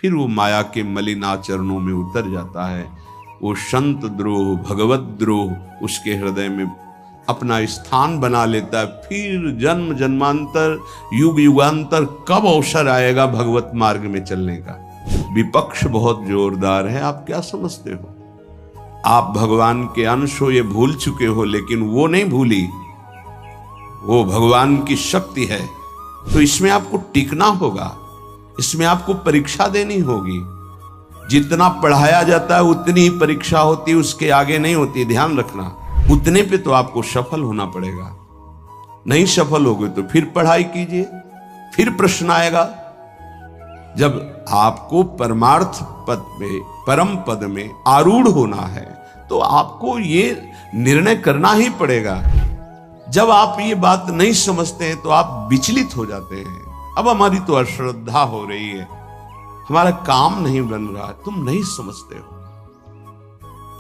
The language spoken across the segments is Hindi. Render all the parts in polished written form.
फिर वो माया के मलिन आचरणों में उतर जाता है। वो संत द्रोह, भगवत द्रोह उसके हृदय में अपना स्थान बना लेता है। फिर जन्म जन्मांतर, युग युगांतर कब अवसर आएगा भगवत मार्ग में चलने का। विपक्ष बहुत जोरदार है, आप क्या समझते हो? आप भगवान के अंश हो, ये भूल चुके हो, लेकिन वो नहीं भूली, वो भगवान की शक्ति है। तो इसमें आपको टिकना होगा, इसमें आपको परीक्षा देनी होगी। जितना पढ़ाया जाता है उतनी ही परीक्षा होती है, उसके आगे नहीं होती, ध्यान रखना। उतने पे तो आपको सफल होना पड़ेगा। नहीं सफल होगे तो फिर पढ़ाई कीजिए, फिर प्रश्न आएगा। जब आपको परमार्थ पद में, परम पद में आरूढ़ होना है तो आपको ये निर्णय करना ही पड़ेगा। जब आप ये बात नहीं समझते हैं तो आप विचलित हो जाते हैं। अब हमारी तो अश्रद्धा हो रही है, हमारा काम नहीं बन रहा, तुम नहीं समझते हो।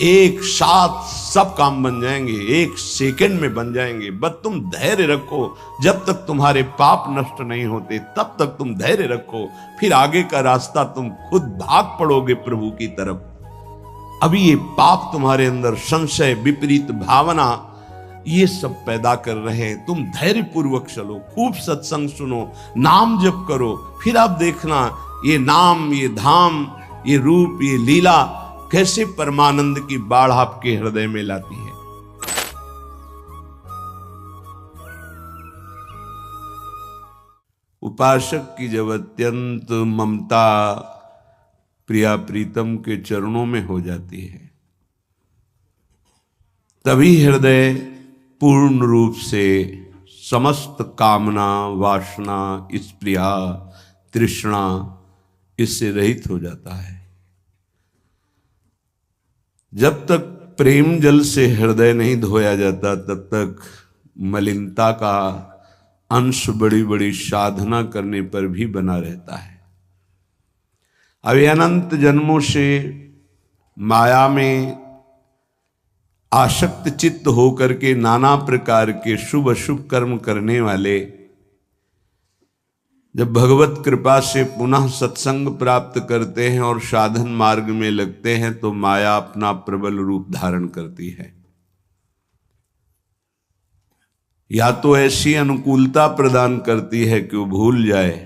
एक साथ सब काम बन जाएंगे, एक सेकंड में बन जाएंगे, बस तुम धैर्य रखो। जब तक तुम्हारे पाप नष्ट नहीं होते तब तक तुम धैर्य रखो, फिर आगे का रास्ता तुम खुद भाग पड़ोगे प्रभु की तरफ। अभी ये पाप तुम्हारे अंदर संशय, विपरीत भावना, ये सब पैदा कर रहे हैं। तुम धैर्य पूर्वक चलो, खूब सत्संग सुनो, नाम जप करो, फिर आप देखना ये नाम, ये धाम, ये रूप, ये लीला कैसे परमानंद की बाढ़ आपके हृदय में लाती है। उपासक की जब अत्यंत ममता प्रिया प्रीतम के चरणों में हो जाती है, तभी हृदय पूर्ण रूप से समस्त कामना, वासना, स्प्रिया, तृष्णा इससे रहित हो जाता है। जब तक प्रेम जल से हृदय नहीं धोया जाता तब तक मलिनता का अंश बड़ी बड़ी साधना करने पर भी बना रहता है। अभी अनंत जन्मों से माया में आसक्त चित्त होकर के नाना प्रकार के शुभ अशुभ कर्म करने वाले जब भगवत कृपा से पुनः सत्संग प्राप्त करते हैं और साधन मार्ग में लगते हैं तो माया अपना प्रबल रूप धारण करती है। या तो ऐसी अनुकूलता प्रदान करती है कि वो भूल जाए,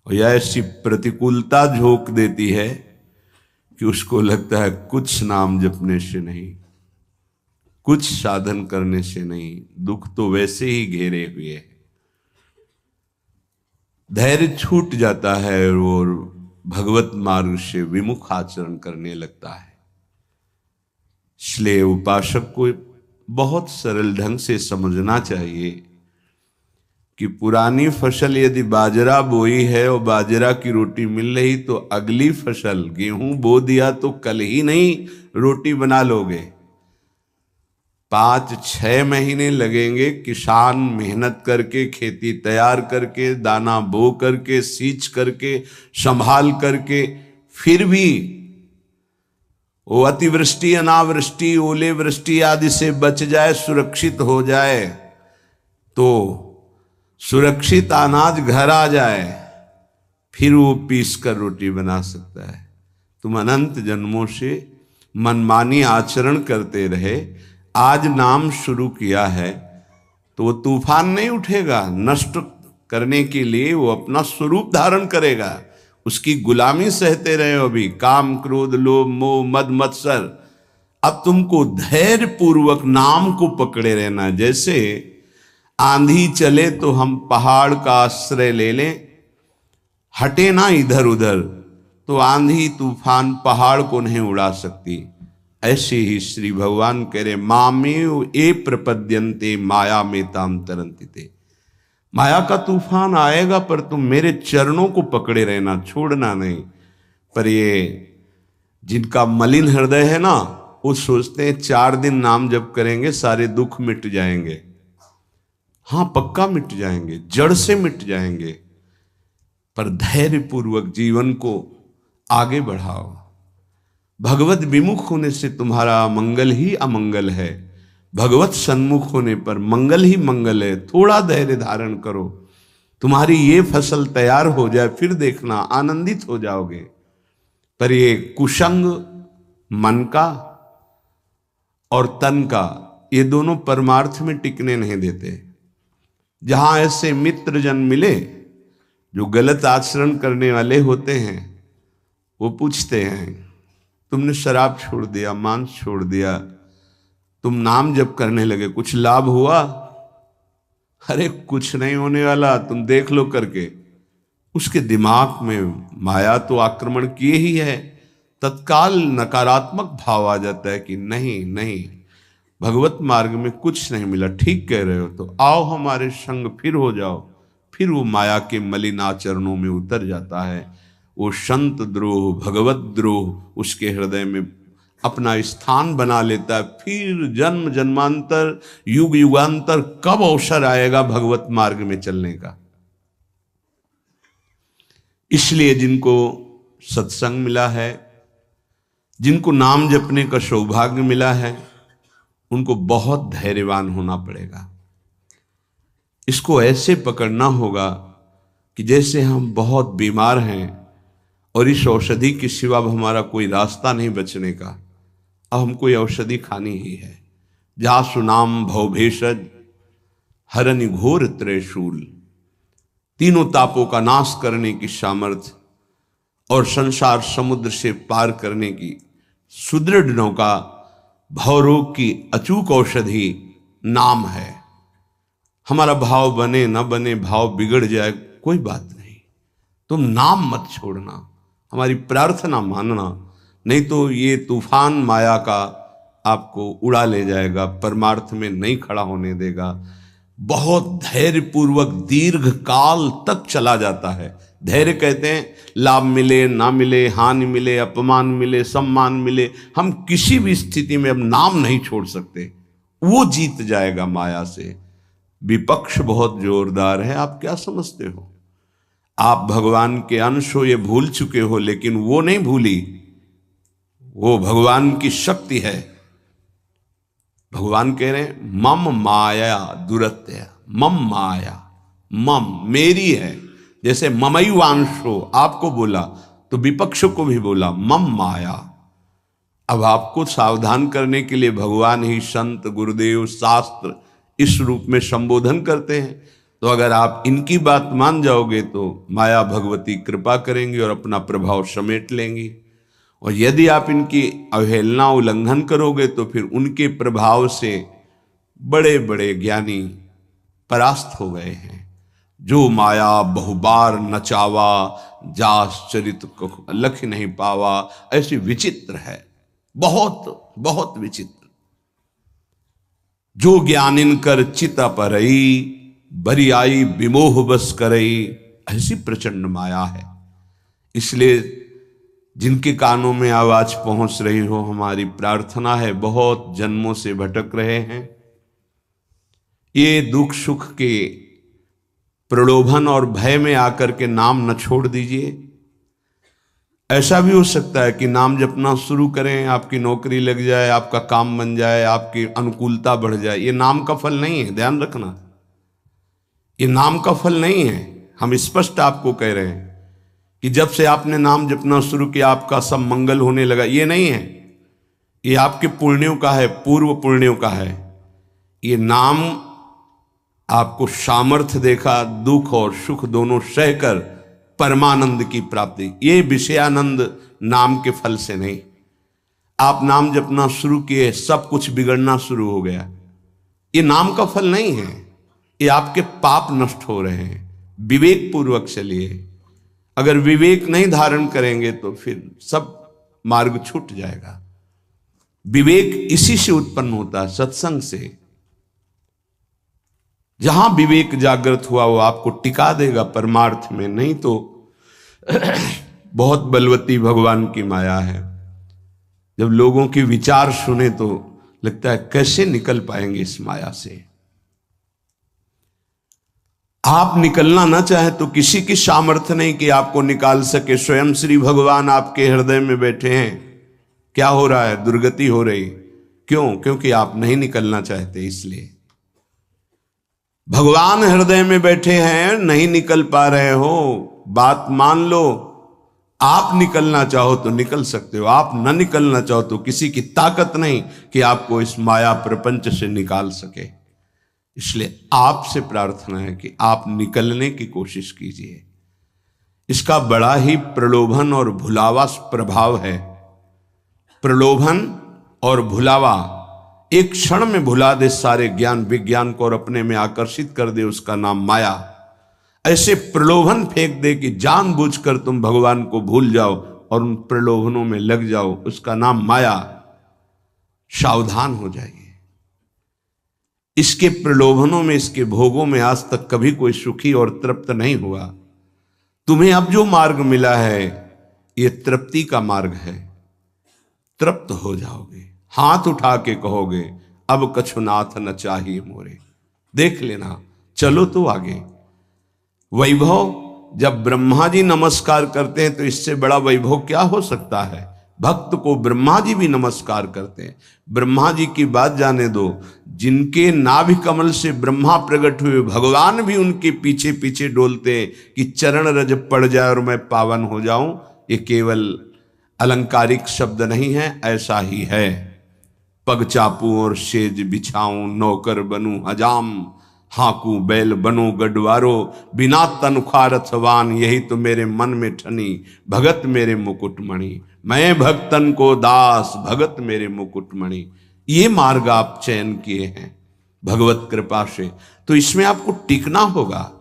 और या ऐसी प्रतिकूलता झोंक देती है कि उसको लगता है कुछ नाम जपने से नहीं, कुछ साधन करने से नहीं, दुख तो वैसे ही घेरे हुए है। धैर्य छूट जाता है और भगवत मार्ग से विमुख आचरण करने लगता है। इसलिए उपासक को बहुत सरल ढंग से समझना चाहिए कि पुरानी फसल यदि बाजरा बोई है और बाजरा की रोटी मिल रही तो अगली फसल गेहूं बो दिया तो कल ही नहीं रोटी बना लोगे। 5-6 महीने लगेंगे किसान मेहनत करके, खेती तैयार करके, दाना बो करके, सींच करके, संभाल करके, फिर भी वो अतिवृष्टि, अनावृष्टि, ओले वृष्टि आदि से बच जाए, सुरक्षित हो जाए, तो सुरक्षित अनाज घर आ जाए, फिर वो पीस कर रोटी बना सकता है। तुम अनंत जन्मों से मनमानी आचरण करते रहे, आज नाम शुरू किया है तो वो तूफान नहीं उठेगा, नष्ट करने के लिए वो अपना स्वरूप धारण करेगा। उसकी गुलामी सहते रहे हो अभी, काम, क्रोध, लोभ, मोह, मद, मत्सर। अब तुमको धैर्य पूर्वक नाम को पकड़े रहना। जैसे आंधी चले तो हम पहाड़ का आश्रय ले लें, हटे ना इधर उधर, तो आंधी तूफान पहाड़ को नहीं उड़ा सकती। ऐसे ही श्री भगवान कह रहे मामेव ए प्रपद्यन्ते माया में ताम तरंतिते। माया का तूफान आएगा पर तुम मेरे चरणों को पकड़े रहना, छोड़ना नहीं। पर ये जिनका मलिन हृदय है ना, वो सोचते हैं 4 दिन नाम जप करेंगे सारे दुख मिट जाएंगे। हाँ, पक्का मिट जाएंगे, जड़ से मिट जाएंगे, पर धैर्य पूर्वक जीवन को आगे बढ़ाओ। भगवत विमुख होने से तुम्हारा मंगल ही अमंगल है, भगवत सन्मुख होने पर मंगल ही मंगल है। थोड़ा धैर्य धारण करो तुम्हारी ये फसल तैयार हो जाए फिर देखना, आनंदित हो जाओगे। पर ये कुसंग मन का और तन का, ये दोनों परमार्थ में टिकने नहीं देते। जहां ऐसे मित्र जन मिले जो गलत आचरण करने वाले होते हैं, वो पूछते हैं तुमने शराब छोड़ दिया, मांस छोड़ दिया, तुम नाम जप करने लगे, कुछ लाभ हुआ? अरे कुछ नहीं होने वाला, तुम देख लो करके। उसके दिमाग में माया तो आक्रमण किए ही है। तत्काल नकारात्मक भाव आ जाता है कि नहीं नहीं, भगवत मार्ग में कुछ नहीं मिला, ठीक कह रहे हो, तो आओ हमारे संग फिर हो जाओ। फिर वो माया के मलिन आचरणों में उतर जाता है। वो संत द्रोह, भगवत द्रोह उसके हृदय में अपना स्थान बना लेता है। फिर जन्म जन्मांतर, युग युगांतर कब अवसर आएगा भगवत मार्ग में चलने का। इसलिए जिनको सत्संग मिला है, जिनको नाम जपने का सौभाग्य मिला है, उनको बहुत धैर्यवान होना पड़ेगा। इसको ऐसे पकड़ना होगा कि जैसे हम बहुत बीमार हैं और इस औषधि के सिवा अब हमारा कोई रास्ता नहीं बचने का, अब हमको ये औषधि खानी ही है। जासु नाम भवभेषज हरनि घोर त्रयशूल, तीनों तापों का नाश करने की सामर्थ्य और संसार समुद्र से पार करने की सुदृढ़ नौका, भवरोग की अचूक औषधि नाम है। हमारा भाव बने न बने, भाव बिगड़ जाए, कोई बात नहीं, तुम नाम मत छोड़ना, हमारी प्रार्थना मानना, नहीं तो ये तूफान माया का आपको उड़ा ले जाएगा, परमार्थ में नहीं खड़ा होने देगा। बहुत धैर्यपूर्वक दीर्घ काल तक चला जाता है। धैर्य कहते हैं लाभ मिले ना मिले, हानि मिले, अपमान मिले, सम्मान मिले, हम किसी भी स्थिति में अब नाम नहीं छोड़ सकते। वो जीत जाएगा माया से। विपक्ष बहुत जोरदार है, आप क्या समझते हो? आप भगवान के अंश हो, ये भूल चुके हो, लेकिन वो नहीं भूली, वो भगवान की शक्ति है। भगवान कह रहे हैं मम माया दुरत्य, मम माया, मम मेरी है। जैसे ममैवांशो आपको बोला तो विपक्ष को भी बोला मम माया। अब आपको सावधान करने के लिए भगवान ही संत, गुरुदेव, शास्त्र इस रूप में संबोधन करते हैं। तो अगर आप इनकी बात मान जाओगे तो माया भगवती कृपा करेंगी और अपना प्रभाव समेट लेंगी, और यदि आप इनकी अवहेलना उल्लंघन करोगे तो फिर उनके प्रभाव से बड़े बड़े ज्ञानी परास्त हो गए हैं। जो माया बहुबार नचावा, जास चरित लख नहीं पावा, ऐसी विचित्र है, बहुत बहुत विचित्र। जो ज्ञानिन कर चिता परई, बरियाई विमोह बस करई, ऐसी प्रचंड माया है। इसलिए जिनके कानों में आवाज पहुंच रही हो, हमारी प्रार्थना है, बहुत जन्मों से भटक रहे हैं, ये दुख सुख के प्रलोभन और भय में आकर के नाम न छोड़ दीजिए। ऐसा भी हो सकता है कि नाम जपना शुरू करें, आपकी नौकरी लग जाए, आपका काम बन जाए, आपकी अनुकूलता बढ़ जाए। ये नाम का फल नहीं है, ध्यान रखना, ये नाम का फल नहीं है। हम स्पष्ट आपको कह रहे हैं कि जब से आपने नाम जपना शुरू किया आपका सब मंगल होने लगा, ये नहीं है। ये आपके पुण्यों का है, पूर्व पुण्यों का है। ये नाम आपको सामर्थ्य देखा, दुख और सुख दोनों सहकर परमानंद की प्राप्ति, ये विषयानंद नाम के फल से नहीं। आप नाम जपना शुरू किए, सब कुछ बिगड़ना शुरू हो गया, ये नाम का फल नहीं है, ये आपके पाप नष्ट हो रहे हैं। विवेक पूर्वक चलिए। अगर विवेक नहीं धारण करेंगे तो फिर सब मार्ग छूट जाएगा। विवेक इसी से उत्पन्न होता है, सत्संग से। जहां विवेक जागृत हुआ वो आपको टिका देगा परमार्थ में, नहीं तो बहुत बलवती भगवान की माया है। जब लोगों के विचार सुने तो लगता है कैसे निकल पाएंगे इस माया से। आप निकलना ना चाहे तो किसी की सामर्थ्य नहीं कि आपको निकाल सके। स्वयं श्री भगवान आपके हृदय में बैठे हैं। क्या हो रहा है? दुर्गति हो रही। क्यों? क्योंकि आप नहीं निकलना चाहते। इसलिए भगवान हृदय में बैठे हैं, नहीं निकल पा रहे हो, बात मान लो। आप निकलना चाहो तो निकल सकते हो, आप न निकलना चाहो तो किसी की ताकत नहीं कि आपको इस माया प्रपंच से निकाल सके। इसलिए आपसे प्रार्थना है कि आप निकलने की कोशिश कीजिए। इसका बड़ा ही प्रलोभन और भुलावा प्रभाव है। प्रलोभन और भुलावा एक क्षण में भुला दे सारे ज्ञान विज्ञान को और अपने में आकर्षित कर दे, उसका नाम माया। ऐसे प्रलोभन फेंक दे कि जानबूझकर तुम भगवान को भूल जाओ और उन प्रलोभनों में लग जाओ, उसका नाम माया। सावधान हो जाइए। इसके प्रलोभनों में, इसके भोगों में आज तक कभी कोई सुखी और तृप्त नहीं हुआ। तुम्हें अब जो मार्ग मिला है ये तृप्ति का मार्ग है। तृप्त हो जाओगे, हाथ उठा के कहोगे अब कछुनाथ न चाहिए मोरे। देख लेना, चलो तो आगे। वैभव, जब ब्रह्मा जी नमस्कार करते हैं तो इससे बड़ा वैभव क्या हो सकता है। भक्त को ब्रह्मा जी भी नमस्कार करते हैं। ब्रह्मा जी की बात जाने दो, जिनके नाभि कमल से ब्रह्मा प्रकट हुए, भगवान भी उनके पीछे पीछे डोलते हैं कि चरण रज पड़ जाए और मैं पावन हो जाऊं। ये केवल अलंकारिक शब्द नहीं है, ऐसा ही है। पग चापू और सेज बिछाऊं, नौकर बनूं हजाम, हाकू बैल बनो गडवारो, बिना तनख्वाह रथवान, यही तो मेरे मन में ठनी, भगत मेरे मुकुटमणि। मैं भक्तन को दास, भगत मेरे मुकुटमणि। ये मार्ग आप चयन किए हैं भगवत कृपा से, तो इसमें आपको टिकना होगा,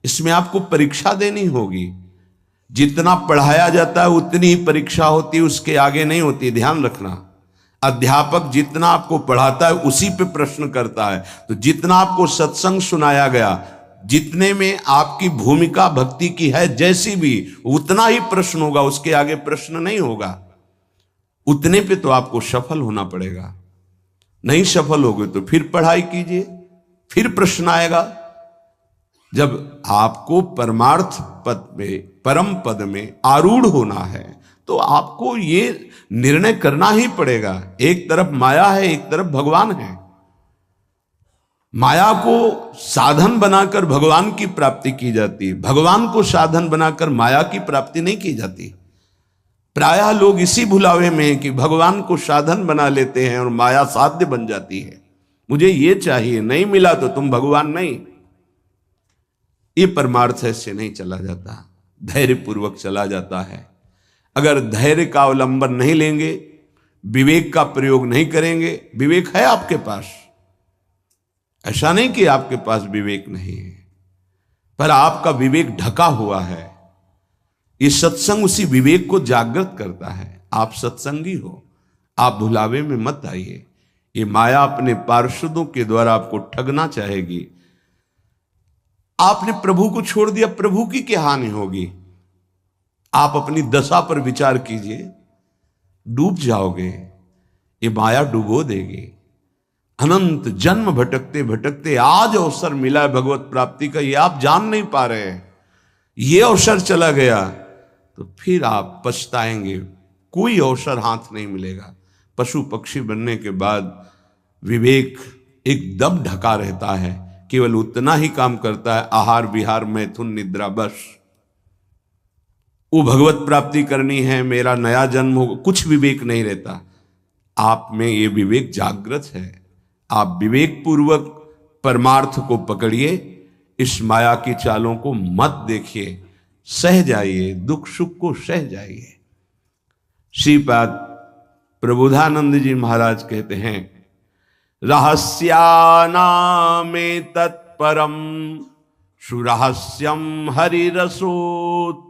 इसमें आपको परीक्षा देनी होगी। जितना पढ़ाया जाता है उतनी ही परीक्षा होती है, उसके आगे नहीं होती, ध्यान रखना। अध्यापक जितना आपको पढ़ाता है उसी पे प्रश्न करता है। तो जितना आपको सत्संग सुनाया गया, जितने में आपकी भूमिका भक्ति की है जैसी भी, उतना ही प्रश्न होगा, उसके आगे प्रश्न नहीं होगा। उतने पे तो आपको सफल होना पड़ेगा। नहीं सफल होगे तो फिर पढ़ाई कीजिए, फिर प्रश्न आएगा। जब आपको परमार्थ पद में, परम पद में आरूढ़ होना है तो आपको ये निर्णय करना ही पड़ेगा। एक तरफ माया है, एक तरफ भगवान है। माया को साधन बनाकर भगवान की प्राप्ति की जाती है, भगवान को साधन बनाकर माया की प्राप्ति नहीं की जाती। प्रायः लोग इसी भुलावे में हैं कि भगवान को साधन बना लेते हैं और माया साध्य बन जाती है। मुझे ये चाहिए, नहीं मिला तो तुम भगवान नहीं। ये परमार्थ से नहीं चला जाता, धैर्य पूर्वक चला जाता है। अगर धैर्य का अवलंबन नहीं लेंगे, विवेक का प्रयोग नहीं करेंगे, विवेक है आपके पास, ऐसा नहीं कि आपके पास विवेक नहीं है, पर आपका विवेक ढका हुआ है। ये सत्संग उसी विवेक को जागृत करता है। आप सत्संगी हो, आप भुलावे में मत आइए। ये माया अपने पार्षदों के द्वारा आपको ठगना चाहेगी। आपने प्रभु को छोड़ दिया, प्रभु की क्या हानि होगी। आप अपनी दशा पर विचार कीजिए, डूब जाओगे, ये माया डुबो देगी। अनंत जन्म भटकते भटकते आज अवसर मिला है भगवत प्राप्ति का, ये आप जान नहीं पा रहे हैं। ये अवसर चला गया तो फिर आप पछताएंगे, कोई अवसर हाथ नहीं मिलेगा। पशु पक्षी बनने के बाद विवेक एकदम ढका रहता है, केवल उतना ही काम करता है, आहार विहार मैथुन निद्रा, बस। वो भगवत प्राप्ति करनी है, मेरा नया जन्म हो, कुछ विवेक नहीं रहता। आप में ये विवेक जागृत है। आप विवेक पूर्वक परमार्थ को पकड़िए, इस माया की चालों को मत देखिए, सह जाइए, दुख सुख को सह जाइए। श्रीपाद प्रबोधानंद जी महाराज कहते हैं, रहस्यानामे तत्परम सुरहस्यम हरिरसोत्,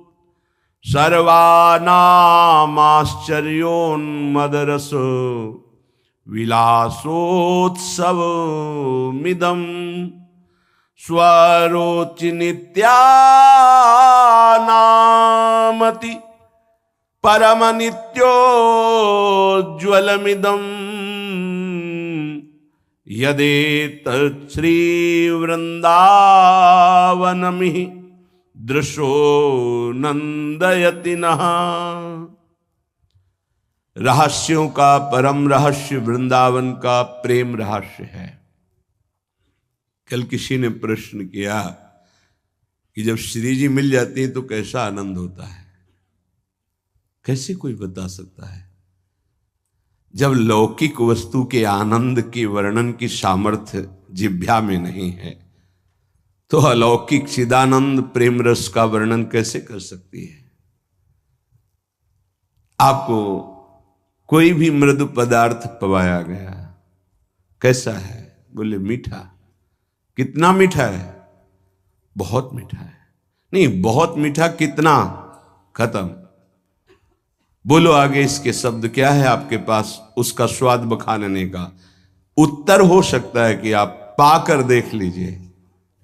सर्वानामाश्चर्योन्मदरस विलासोत्सवमिदं, स्वरोचि नित्यानामति परमनित्योज्ज्वलमिदं, यदेतत् श्रीवृन्दावनमिः दृशो नंदयति नः। रहस्यों का परम रहस्य वृंदावन का प्रेम रहस्य है। कल किसी ने प्रश्न किया कि जब श्री जी मिल जाती है तो कैसा आनंद होता है। कैसे कोई बता सकता है? जब लौकिक वस्तु के आनंद के वर्णन की सामर्थ्य जिह्वा में नहीं है तो अलौकिक चिदानंद प्रेम रस का वर्णन कैसे कर सकती है? आपको कोई भी मृदु पदार्थ पवाया गया, कैसा है? बोले मीठा। कितना मीठा है? बहुत मीठा है। नहीं, बहुत मीठा कितना? खत्म। बोलो आगे इसके शब्द क्या है आपके पास उसका स्वाद बखानने का? उत्तर हो सकता है कि आप पाकर देख लीजिए,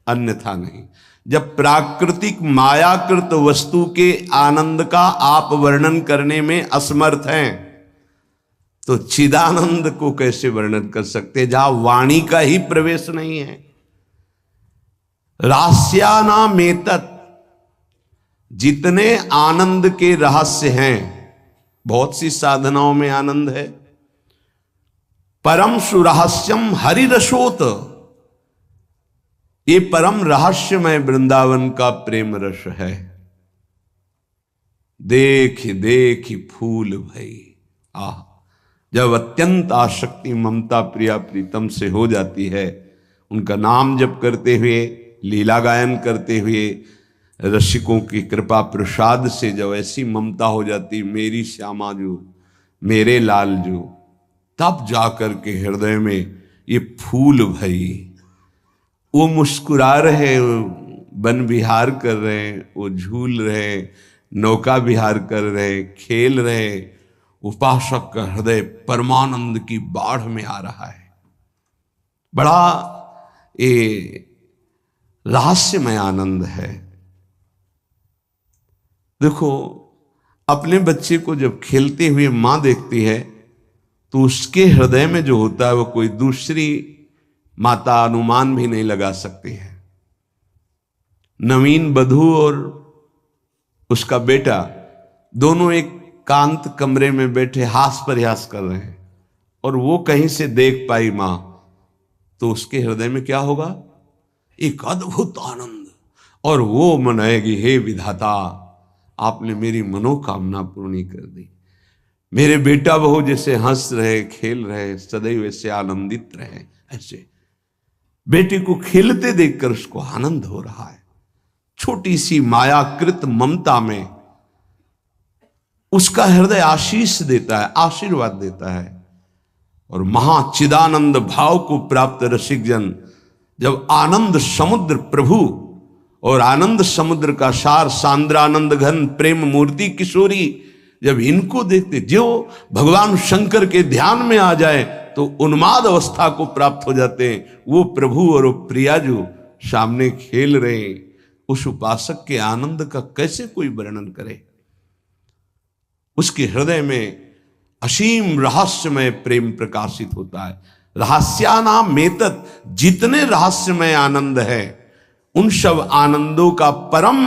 अन्यथा नहीं। जब प्राकृतिक मायाकृत वस्तु के आनंद का आप वर्णन करने में असमर्थ हैं तो चिदानंद को कैसे वर्णन कर सकते जहां वाणी का ही प्रवेश नहीं है? रास्यानामेतत्, जितने आनंद के रहस्य हैं, बहुत सी साधनाओं में आनंद है। परम सुरहस्यम हरिरसोत, ये परम रहस्यमय वृंदावन का प्रेम रस है। देख देख फूल भई। आह, जब अत्यंत आसक्ति ममता प्रिया प्रीतम से हो जाती है, उनका नाम जप करते हुए, लीला गायन करते हुए, रसिकों की कृपा प्रसाद से जब ऐसी ममता हो जाती, मेरी श्यामा जो, मेरे लाल जो, तब जाकर के हृदय में ये फूल भई। वो मुस्कुरा रहे, वन विहार कर रहे, वो झूल रहे, नौका विहार कर रहे, खेल रहे, उपासक का हृदय परमानंद की बाढ़ में आ रहा है। बड़ा ये रहस्यमय आनंद है। देखो, अपने बच्चे को जब खेलते हुए मां देखती है तो उसके हृदय में जो होता है वो कोई दूसरी माता अनुमान भी नहीं लगा सकती है। नवीन बधू और उसका बेटा दोनों एक कांत कमरे में बैठे हास प्रयास कर रहे हैं और वो कहीं से देख पाई मां तो उसके हृदय में क्या होगा? एक अद्भुत आनंद। और वो मनाएगी, हे विधाता, आपने मेरी मनोकामना पूर्ण कर दी। मेरे बेटा बहू जैसे हंस रहे, खेल रहे, सदैव ऐसे आनंदित रहे। ऐसे बेटे को खेलते देखकर उसको आनंद हो रहा है। छोटी सी मायाकृत ममता में उसका हृदय आशीष देता है, आशीर्वाद देता है। और महाचिदानंद भाव को प्राप्त रसिक जन जब आनंद समुद्र प्रभु और आनंद समुद्र का सार सांद्रानंद घन प्रेम मूर्ति किशोरी, जब इनको देखते, जो भगवान शंकर के ध्यान में आ जाए तो उन्माद अवस्था को प्राप्त हो जाते हैं। वो प्रभु और वो प्रिया जो सामने खेल रहे, उस उपासक के आनंद का कैसे कोई वर्णन करे? उसके हृदय में असीम रहस्यमय प्रेम प्रकाशित होता है। रहस्यानामेतत्, जितने रहस्यमय आनंद है उन सब आनंदों का परम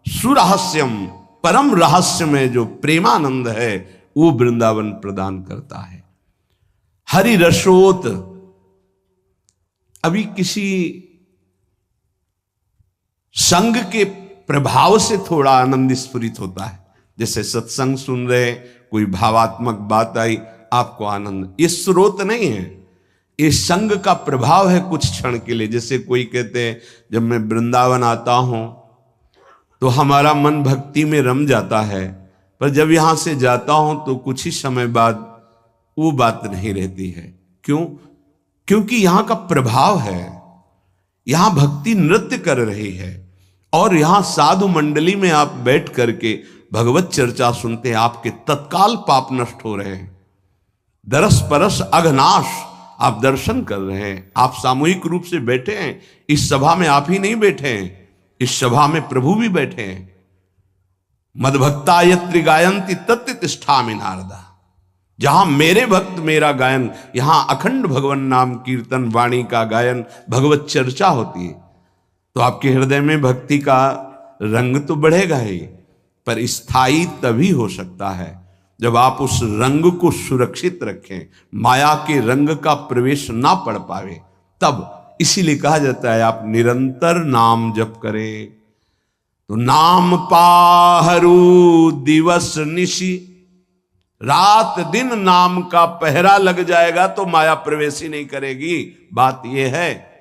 सुरहस्यम, परम रहस्यमय जो प्रेमानंद है वो वृंदावन प्रदान करता है। हरि रसोत, अभी किसी संग के प्रभाव से थोड़ा आनंद स्फुरित होता है। जैसे सत्संग सुन रहे, कोई भावात्मक बात आई, आपको आनंद, ये स्रोत नहीं है, ये संग का प्रभाव है कुछ क्षण के लिए। जैसे कोई कहते हैं जब मैं वृंदावन आता हूं तो हमारा मन भक्ति में रम जाता है, पर जब यहां से जाता हूं तो कुछ ही समय बाद वो बात नहीं रहती है। क्यों? क्योंकि यहां का प्रभाव है, यहां भक्ति नृत्य कर रही है और यहां साधु मंडली में आप बैठ करके भगवत चर्चा सुनते हैं, आपके तत्काल पाप नष्ट हो रहे हैं। दरस परस अघनाश, आप दर्शन कर रहे हैं। आप सामूहिक रूप से बैठे हैं, इस सभा में आप ही नहीं बैठे हैं, इस सभा में प्रभु भी बैठे हैं। मद्भक्ता यत्र गायन्ति तत्र तिष्ठामि नारदा, जहां मेरे भक्त मेरा गायन, यहां अखंड भगवान नाम कीर्तन वाणी का गायन, भगवत चर्चा होती है, तो आपके हृदय में भक्ति का रंग तो बढ़ेगा ही, पर स्थायी तभी हो सकता है जब आप उस रंग को सुरक्षित रखें, माया के रंग का प्रवेश ना पड़ पावे, तब इसीलिए कहा जाता है आप निरंतर नाम जप करें तो नाम पाहरू दिवस निशि, रात दिन नाम का पहरा लग जाएगा तो माया प्रवेश ही नहीं करेगी। बात यह है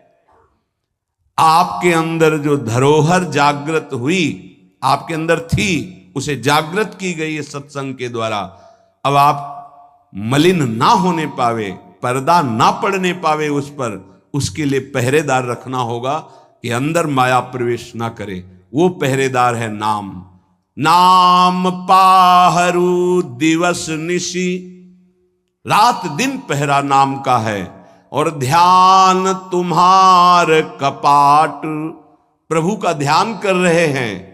आपके अंदर जो धरोहर जागृत हुई, आपके अंदर थी, उसे जागृत की गई है सत्संग के द्वारा। अब आप मलिन ना होने पावे, पर्दा ना पड़ने पावे उस पर, उसके लिए पहरेदार रखना होगा कि अंदर माया प्रवेश ना करे। वो पहरेदार है नाम। नाम पाहरू दिवस निशि, रात दिन पहरा नाम का है। और ध्यान तुम्हार कपाट, प्रभु का ध्यान कर रहे हैं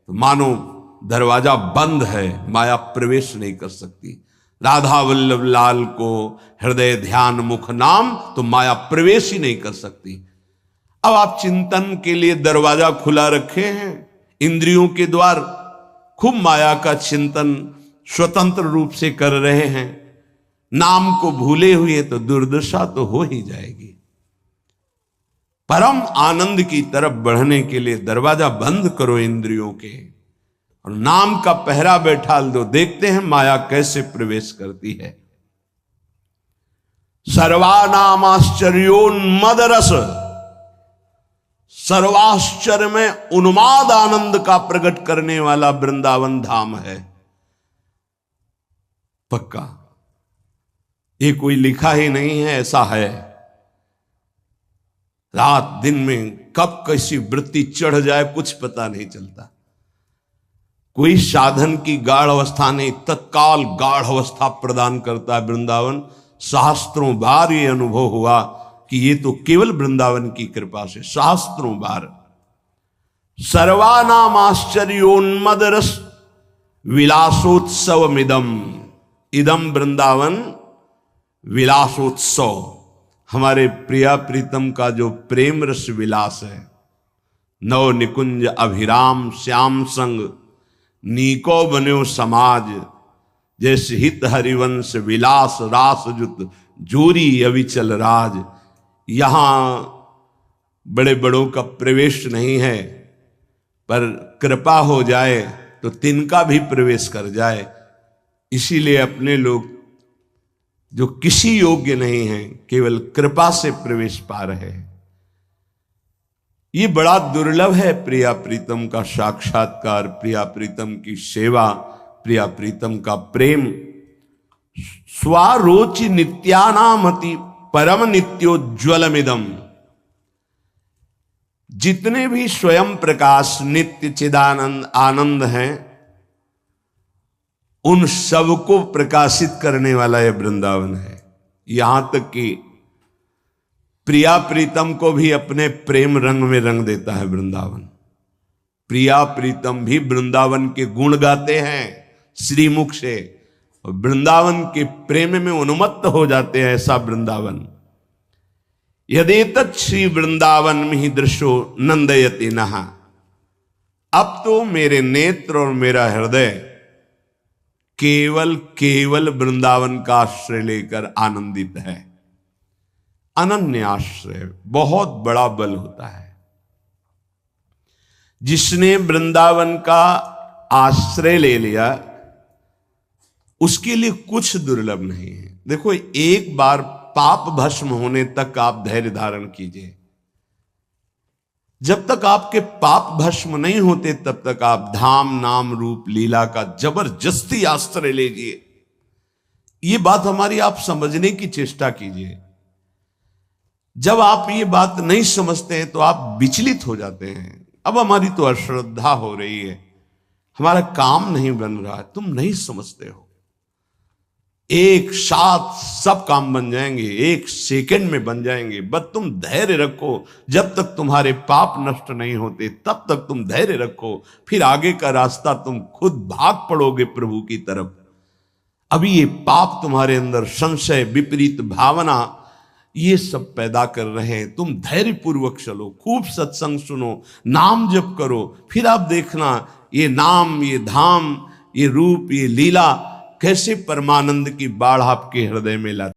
तो मानो दरवाजा बंद है, माया प्रवेश नहीं कर सकती। राधा वल्लभ लाल को हृदय ध्यान मुख नाम, तो माया प्रवेश ही नहीं कर सकती। अब आप चिंतन के लिए दरवाजा खुला रखे हैं, इंद्रियों के द्वार, खूब माया का चिंतन स्वतंत्र रूप से कर रहे हैं, नाम को भूले हुए तो दुर्दशा तो हो ही जाएगी। परम आनंद की तरफ बढ़ने के लिए दरवाजा बंद करो इंद्रियों के और नाम का पहरा बैठा दो। देखते हैं माया कैसे प्रवेश करती है। सर्वानामाश्चर्योन्मद रस, सर्वाश्चर्य में उन्माद आनंद का प्रकट करने वाला वृंदावन धाम है। पक्का ये कोई लिखा ही नहीं है, ऐसा है। रात दिन में कब कैसी वृत्ति चढ़ जाए कुछ पता नहीं चलता। कोई साधन की गाढ़ अवस्था नहीं, तत्काल गाढ़ अवस्था प्रदान करता है वृंदावन। सहस्त्रों बार ये अनुभव हुआ कि ये तो केवल वृंदावन की कृपा से, सहस्त्रों बार। सर्वानाम आश्चर्योन्मद रस विलासोत्सवमिदम, इदम वृंदावन विलासोत्सव। हमारे प्रिया प्रीतम का जो प्रेम रस विलास है, नव निकुंज अभिराम श्याम संग नीको बन्यो समाज, जैसे हित हरिवंश विलास रास जुत जोरी अविचल राज। यहां बड़े बड़ों का प्रवेश नहीं है, पर कृपा हो जाए तो तिनका भी प्रवेश कर जाए। इसीलिए अपने लोग जो किसी योग्य नहीं हैं, केवल कृपा से प्रवेश पा रहे हैं। ये बड़ा दुर्लभ है प्रिया प्रीतम का साक्षात्कार, प्रिया प्रीतम की सेवा, प्रिया प्रीतम का प्रेम। स्वारोचि नित्यानामति परम नित्योज्वलमिदम, जितने भी स्वयं प्रकाश नित्य चिदानंद आनंद हैं, उन सबको प्रकाशित करने वाला यह वृंदावन है। यहां तक कि प्रिया प्रीतम को भी अपने प्रेम रंग में रंग देता है वृंदावन। प्रिया प्रीतम भी वृंदावन के गुण गाते हैं श्रीमुख से, और वृंदावन के प्रेम में उन्मत्त हो जाते हैं। ऐसा वृंदावन। यदेतत् श्री वृंदावन में दृश्यो नंदयति नहा, अब तो मेरे नेत्र और मेरा हृदय केवल केवल वृंदावन का आश्रय लेकर आनंदित है। अनन्य आश्रय बहुत बड़ा बल होता है। जिसने वृंदावन का आश्रय ले लिया उसके लिए कुछ दुर्लभ नहीं है। देखो, एक बार पाप भस्म होने तक आप धैर्य धारण कीजिए। जब तक आपके पाप भस्म नहीं होते तब तक आप धाम नाम रूप लीला का जबरदस्ती आश्रय लीजिए। ये बात हमारी आप समझने की चेष्टा कीजिए। जब आप ये बात नहीं समझते हैं तो आप विचलित हो जाते हैं। अब हमारी तो अश्रद्धा हो रही है, हमारा काम नहीं बन रहा है। तुम नहीं समझते हो, एक साथ सब काम बन जाएंगे, एक सेकंड में बन जाएंगे। बस तुम धैर्य रखो। जब तक तुम्हारे पाप नष्ट नहीं होते तब तक तुम धैर्य रखो, फिर आगे का रास्ता तुम खुद भाग पड़ोगे प्रभु की तरफ। अभी ये पाप तुम्हारे अंदर संशय, विपरीत भावना, ये सब पैदा कर रहे हैं। तुम धैर्य पूर्वक चलो, खूब सत्संग सुनो, नाम जप करो, फिर आप देखना ये नाम, ये धाम, ये रूप, ये लीला कैसे परमानंद की बाढ़ आपके हृदय में लाती।